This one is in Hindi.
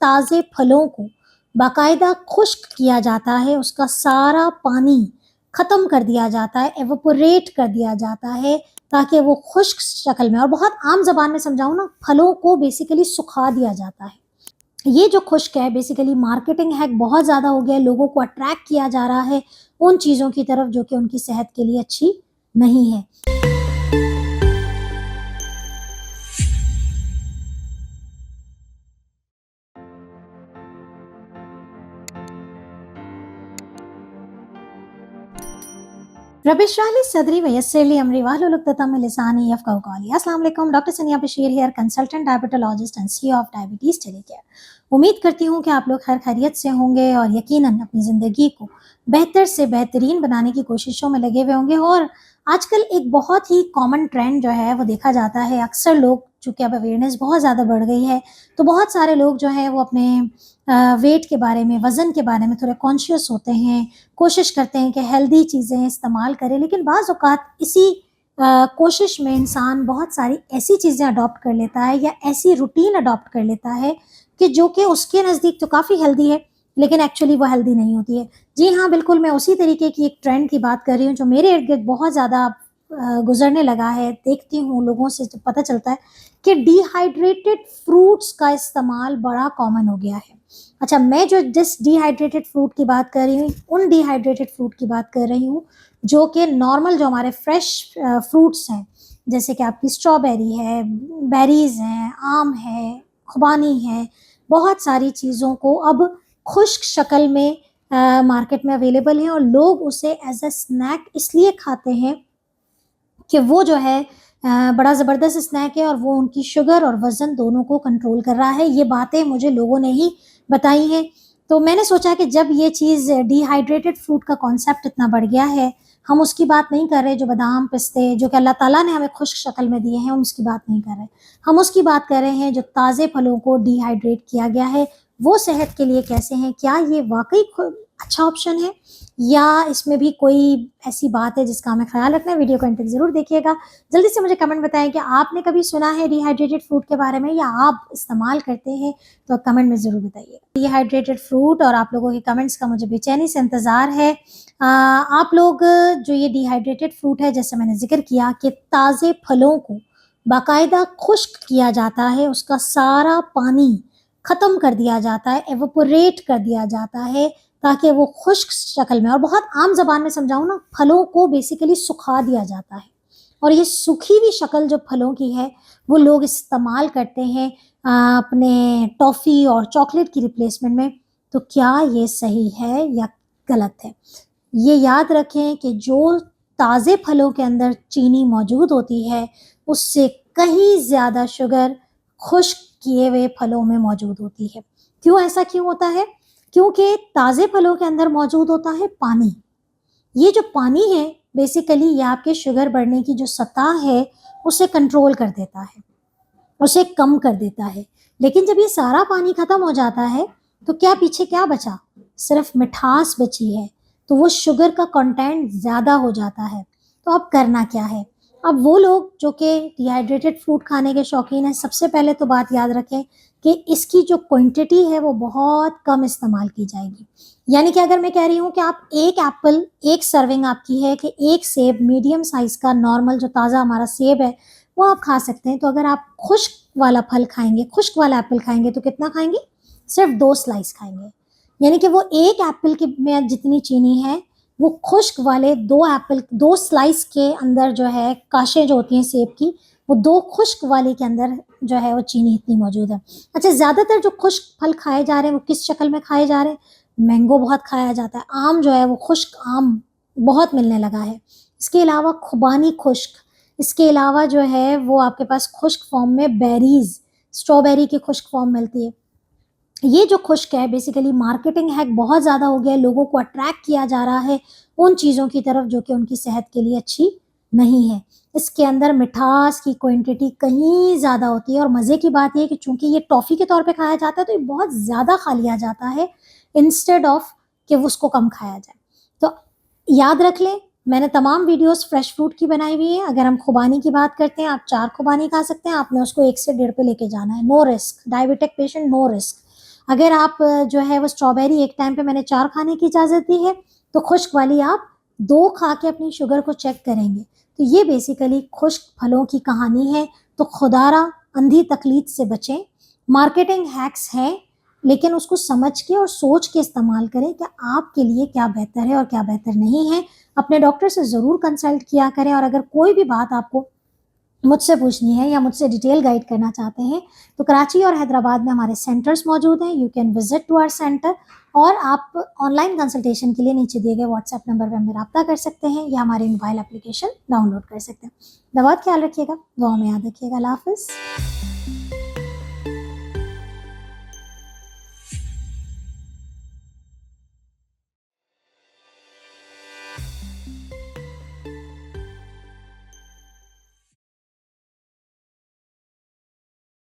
ताज़े फलों को बाकायदा खुश्क किया जाता है, उसका सारा पानी ख़त्म कर दिया जाता है, एवापोरेट कर दिया जाता है ताकि वो खुश्क शक्ल में, और बहुत आम ज़बान में समझाऊँ ना, फलों को बेसिकली सुखा दिया जाता है। ये जो खुश्क है बेसिकली मार्केटिंग हैक बहुत ज़्यादा हो गया है, लोगों को अट्रैक्ट किया जा रहा है उन चीज़ों की तरफ जो कि उनकी सेहत के लिए अच्छी नहीं है। रब इश्रह ली सदरी वयस्सिर ली अमरी वाहलुल उक़्दतम मिन लिसानी यफ़क़हू क़ौली। अस्सलाम वालेकुम, डॉक्टर सनिया Bashir here, consultant diabetologist and CEO of diabetes टेलीकेयर। उम्मीद करती हूँ कि आप लोग खैर खैरियत से होंगे और यकीनन अपनी ज़िंदगी को बेहतर से बेहतरीन बनाने की कोशिशों में लगे हुए होंगे। और आजकल एक बहुत ही कॉमन ट्रेंड जो है वो देखा जाता है, अक्सर लोग, चूँकि अब अवेयरनेस बहुत ज़्यादा बढ़ गई है, तो बहुत सारे लोग जो हैं वो अपने वेट के बारे में, वज़न के बारे में थोड़े कॉन्शियस होते हैं, कोशिश करते हैं कि हेल्दी चीज़ें इस्तेमाल करें, लेकिन बाज़ औक़ात इसी कोशिश में इंसान बहुत सारी ऐसी चीज़ें अडॉप्ट कर लेता है या ऐसी रूटीन अडॉप्ट कर लेता है कि जो कि उसके नज़दीक तो काफ़ी हेल्दी है, लेकिन एक्चुअली वो हेल्दी नहीं होती है। जी हाँ, बिल्कुल मैं उसी तरीके की एक ट्रेंड की बात कर रही हूँ जो मेरे इर्द-गिर्द बहुत ज़्यादा गुज़रने लगा है। देखती हूँ लोगों से जब पता चलता है कि डिहाइड्रेटेड फ्रूट्स का इस्तेमाल बड़ा कॉमन हो गया है। अच्छा, मैं जो जिस डिहाइड्रेटेड फ्रूट की बात कर रही हूँ, उन डिहाइड्रेटेड फ्रूट की बात कर रही हूँ जो कि नॉर्मल, जो हमारे फ्रेश फ्रूट्स हैं, जैसे कि आपकी स्ट्रॉबेरी है, बेरीज़ हैं, आम है, खुबानी है, बहुत सारी चीज़ों को अब खुश्क शक्ल में मार्केट में अवेलेबल हैं और लोग उसे एज़ अ स्नैक इसलिए खाते हैं कि वो जो है बड़ा ज़बरदस्त स्नैक है और वो उनकी शुगर और वज़न दोनों को कंट्रोल कर रहा है। ये बातें मुझे लोगों ने ही बताई हैं। तो मैंने सोचा कि जब ये चीज़, डिहाइड्रेटेड फ्रूट का कॉन्सेप्ट इतना बढ़ गया है, हम उसकी बात नहीं कर रहे जो बादाम, पिस्ते जो कि अल्लाह ताला ने हमें खुश्क शक्ल में दिए हैं, हम उसकी बात नहीं कर रहे। हम उसकी बात कर रहे हैं जो ताज़े फलों को डिहाइड्रेट किया गया है, वो सेहत के लिए कैसे हैं? क्या ये वाक़ई अच्छा ऑप्शन है या इसमें भी कोई ऐसी बात है जिसका हमें ख़्याल रखना है? वीडियो को एंड तक ज़रूर देखिएगा। जल्दी से मुझे कमेंट बताएँ कि आपने कभी सुना है डिहाइड्रेटेड फ्रूट के बारे में या आप इस्तेमाल करते हैं? तो कमेंट में ज़रूर बताइएगा। डिहाइड्रेटेड फ्रूट और आप लोगों के कमेंट्स का मुझे बेचैनी से इंतज़ार है। आप लोग, जो ये डिहाइड्रेटेड फ्रूट है, जैसे मैंने ज़िक्र किया कि ताज़े फलों को बाकायदा खुश्क किया जाता है, उसका सारा पानी ख़त्म कर दिया जाता है, एवापोरेट कर दिया जाता है ताकि वो खुश्क शक्ल में, और बहुत आम ज़बान में समझाऊँ ना, फलों को बेसिकली सुखा दिया जाता है। और ये सूखी हुई शक्ल जो फलों की है, वो लोग इस्तेमाल करते हैं अपने टॉफ़ी और चॉकलेट की रिप्लेसमेंट में। तो क्या ये सही है या गलत है? ये याद रखें कि जो ताज़े फलों के अंदर चीनी मौजूद होती है, उससे कहीं ज़्यादा शुगर खुश्क किए हुए फलों में मौजूद होती है। क्यों ऐसा क्यों होता है? क्योंकि ताज़े फलों के अंदर मौजूद होता है पानी। ये जो पानी है बेसिकली ये आपके शुगर बढ़ने की जो सतह है उसे कंट्रोल कर देता है, उसे कम कर देता है। लेकिन जब ये सारा पानी खत्म हो जाता है तो क्या पीछे क्या बचा? सिर्फ मिठास बची है। तो वो शुगर का कंटेंट ज़्यादा हो जाता है। तो अब करना क्या है? अब वो लोग जो कि डिहाइड्रेटेड फ्रूट खाने के शौकीन हैं, सबसे पहले तो बात याद रखें कि इसकी जो क्वांटिटी है वो बहुत कम इस्तेमाल की जाएगी। यानी कि अगर मैं कह रही हूँ कि आप एक एप्पल, एक सर्विंग आपकी है कि एक सेब मीडियम साइज़ का नॉर्मल जो ताज़ा हमारा सेब है, वो आप खा सकते हैं। तो अगर आप खुश्क वाला फल खाएँगे, खुश्क वाला एप्पल खाएँगे तो कितना खाएँगे? सिर्फ़ 2 स्लाइस खाएँगे। यानी कि वो एक एप्पल की में जितनी चीनी है, वो खुश्क वाले 2 एप्पल, 2 स्लाइस के अंदर जो है, काशें जो होती हैं सेब की, वो 2 खुश्क वाले के अंदर जो है वो चीनी इतनी मौजूद है। अच्छा, ज़्यादातर जो खुश्क फल खाए जा रहे हैं वो किस शक्ल में खाए जा रहे हैं? मैंगो बहुत खाया जाता है, आम जो है वो खुश्क आम बहुत मिलने लगा है। इसके अलावा खुबानी खुश्क, इसके अलावा जो है वो आपके पास खुश्क फॉर्म में बेरीज़, स्ट्रॉबेरी की खुश्क फॉर्म मिलती है। ये जो खुश्क है बेसिकली मार्केटिंग हैक बहुत ज़्यादा हो गया है, लोगों को अट्रैक्ट किया जा रहा है उन चीज़ों की तरफ जो कि उनकी सेहत के लिए अच्छी नहीं है। इसके अंदर मिठास की क्वांटिटी कहीं ज़्यादा होती है और मज़े की बात ये है कि चूँकि ये टॉफ़ी के तौर पे खाया जाता है तो ये बहुत ज़्यादा खा लिया जाता है इंस्टेड ऑफ कि वो उसको कम खाया जाए। तो याद रख लें, मैंने तमाम वीडियोज़ फ्रेश फ्रूट की बनाई हुई है। अगर हम खुबानी की बात करते हैं, आप 4 खुबानी खा सकते हैं, आपने उसको 1 से डेढ़ पे लेके जाना है, no risk, diabetic patient no risk. अगर आप जो है वो स्ट्रॉबेरी एक टाइम पे मैंने 4 खाने की इजाज़त दी है, तो खुश्क वाली आप 2 खा के अपनी शुगर को चेक करेंगे। तो ये बेसिकली खुश्क फलों की कहानी है। तो खुदारा अंधी तकलीद से बचें। मार्केटिंग हैक्स हैं, लेकिन उसको समझ के और सोच के इस्तेमाल करें कि आपके लिए क्या बेहतर है और क्या बेहतर नहीं है। अपने डॉक्टर से ज़रूर कंसल्ट किया करें, और अगर कोई भी बात आपको मुझसे पूछनी है या मुझसे डिटेल गाइड करना चाहते हैं, तो कराची और हैदराबाद में हमारे सेंटर्स मौजूद हैं। You can visit to our centre, और आप ऑनलाइन कंसल्टेशन के लिए नीचे दिए गए व्हाट्सएप नंबर पर हमें रब्ता कर सकते हैं या हमारे मोबाइल एप्लीकेशन डाउनलोड कर सकते हैं। दवा ख्याल रखिएगा, दुआ में याद रखिएगा। अल्लाह हाफ़िज़।